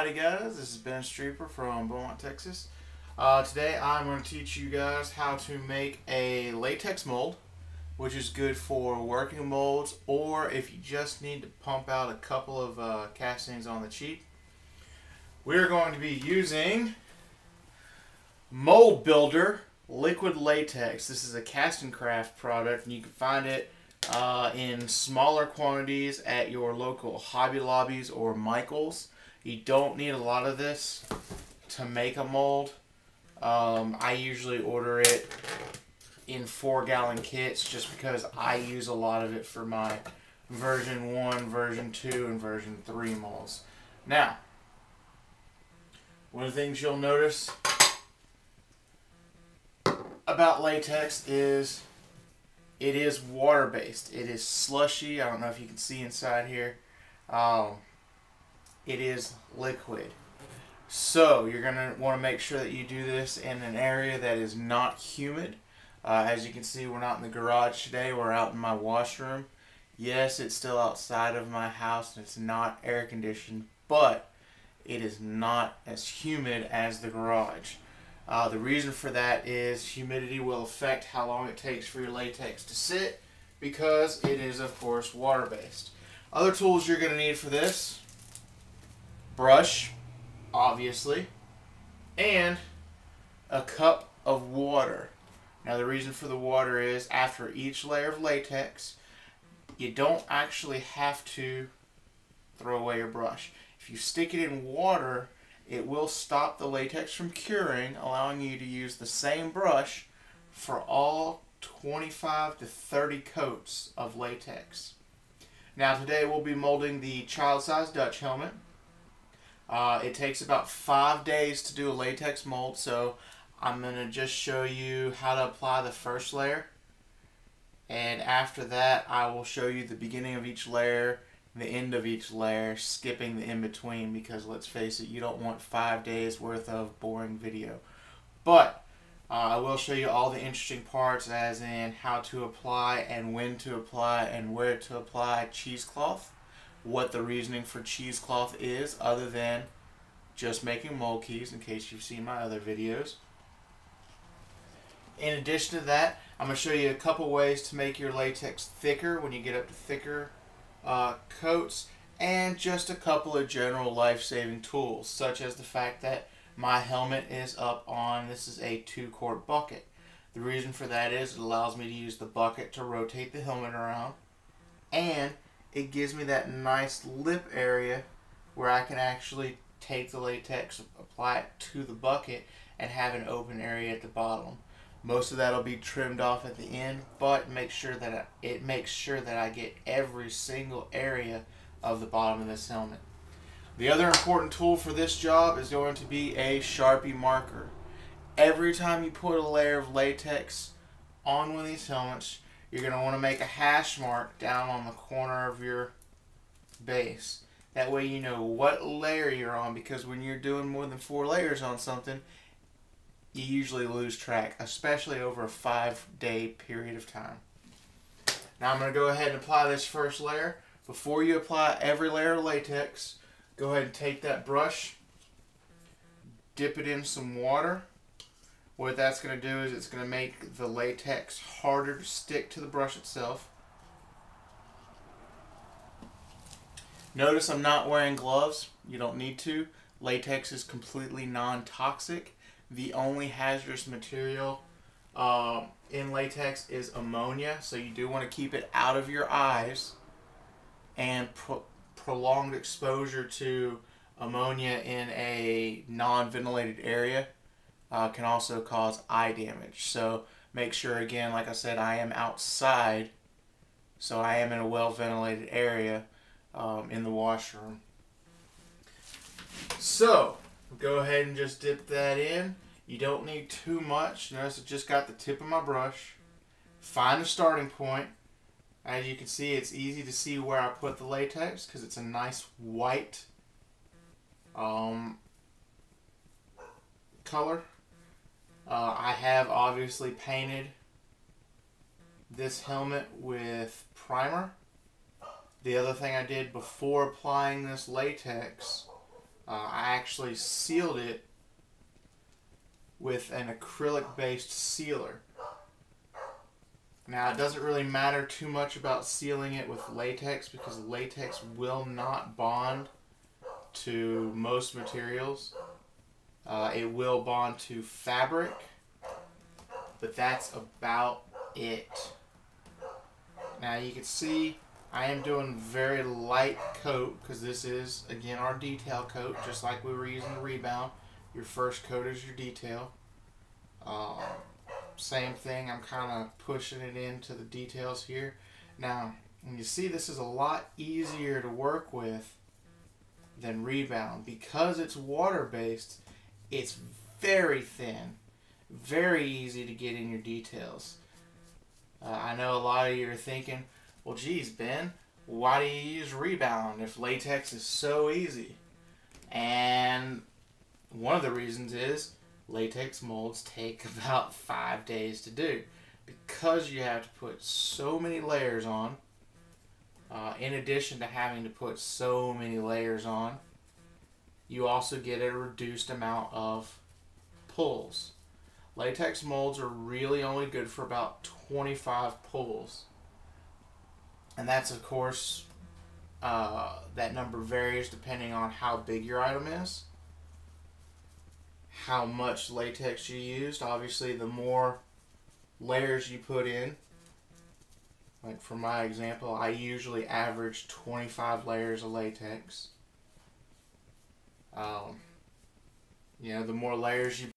Howdy guys, this is Ben Streeper from Beaumont, Texas. Today I'm going to teach you guys how to make a latex mold, which is good for working molds or if you just need to pump out a couple of castings on the cheap. We're going to be using Mold Builder Liquid Latex. This is a cast and craft product and you can find it in smaller quantities at your local Hobby Lobbies or Michaels. You don't need a lot of this to make a mold. I usually order it in 4-gallon kits just because I use a lot of it for my version 1, version 2, and version 3 molds. Now, one of the things you'll notice about latex is it is water-based. It is slushy. I don't know if you can see inside here. It is liquid. So you're going to want to make sure that you do this in an area that is not humid. As you can see, we're not in the garage today. We're out in my washroom. Yes, it's still outside of my house and it's not air conditioned, but it is not as humid as the garage. The reason for that is humidity will affect how long it takes for your latex to sit because it is, of course, water-based. Other tools you're going to need for this: brush, obviously, and a cup of water. Now the reason for the water is after each layer of latex, you don't actually have to throw away your brush. If you stick it in water, it will stop the latex from curing, allowing you to use the same brush for all 25 to 30 coats of latex. Now today we'll be molding the child-size Dutch helmet. It takes about 5 days to do a latex mold, so I'm going to just show you how to apply the first layer. And after that, I will show you the beginning of each layer, the end of each layer, skipping the in-between because let's face it, you don't want 5 days worth of boring video. But I will show you all the interesting parts, as in how to apply and when to apply and where to apply cheesecloth. What the reasoning for cheesecloth is other than just making mold keys, in case you've seen my other videos. In addition to that, I'm going to show you a couple ways to make your latex thicker when you get up to thicker coats, and just a couple of general life-saving tools, such as the fact that my helmet is up on, this is a 2-quart bucket. The reason for that is it allows me to use the bucket to rotate the helmet around, and it gives me that nice lip area where I can actually take the latex, apply it to the bucket, and have an open area at the bottom. Most of that will be trimmed off at the end, but make sure that it makes sure that I get every single area of the bottom of this helmet. The other important tool for this job is going to be a Sharpie marker. Every time you put a layer of latex on one of these helmets, you're going to want to make a hash mark down on the corner of your base. That way you know what layer you're on, because when you're doing more than 4 layers on something, you usually lose track, especially over a 5-day period of time. Now I'm going to go ahead and apply this first layer. Before you apply every layer of latex, go ahead and take that brush, dip it in some water. What that's going to do is it's going to make the latex harder to stick to the brush itself. Notice I'm not wearing gloves. You don't need to. Latex is completely non-toxic. The only hazardous material in latex is ammonia, so you do want to keep it out of your eyes, and prolonged exposure to ammonia in a non-ventilated area can also cause eye damage. So make sure, again, like I said, I am outside, so I am in a well-ventilated area in the washroom. So go ahead and just dip that in. You don't need too much. Notice I just got the tip of my brush. Find a starting point. As you can see, it's easy to see where I put the latex because it's a nice white color. I have obviously painted this helmet with primer. The other thing I did before applying this latex I actually sealed it with an acrylic based sealer. Now, it doesn't really matter too much about sealing it with latex because latex will not bond to most materials. It will bond to fabric, but that's about it. Now you can see I am doing very light coat because this is, again, our detail coat, just like we were using the rebound. Your first coat is your detail. Same thing, I'm kind of pushing it into the details here. Now, you see this is a lot easier to work with than rebound. Because it's water-based, it's very thin, very easy to get in your details. I know a lot of you are thinking, well, geez, Ben, why do you use rebound if latex is so easy? And one of the reasons is latex molds take about 5 days to do because you have to put so many layers on. In addition to having to put so many layers on, you also get a reduced amount of pulls. Latex molds are really only good for about 25 pulls. And that's, of course, that number varies depending on how big your item is, how much latex you used. Obviously, the more layers you put in, like for my example, I usually average 25 layers of latex. The more layers you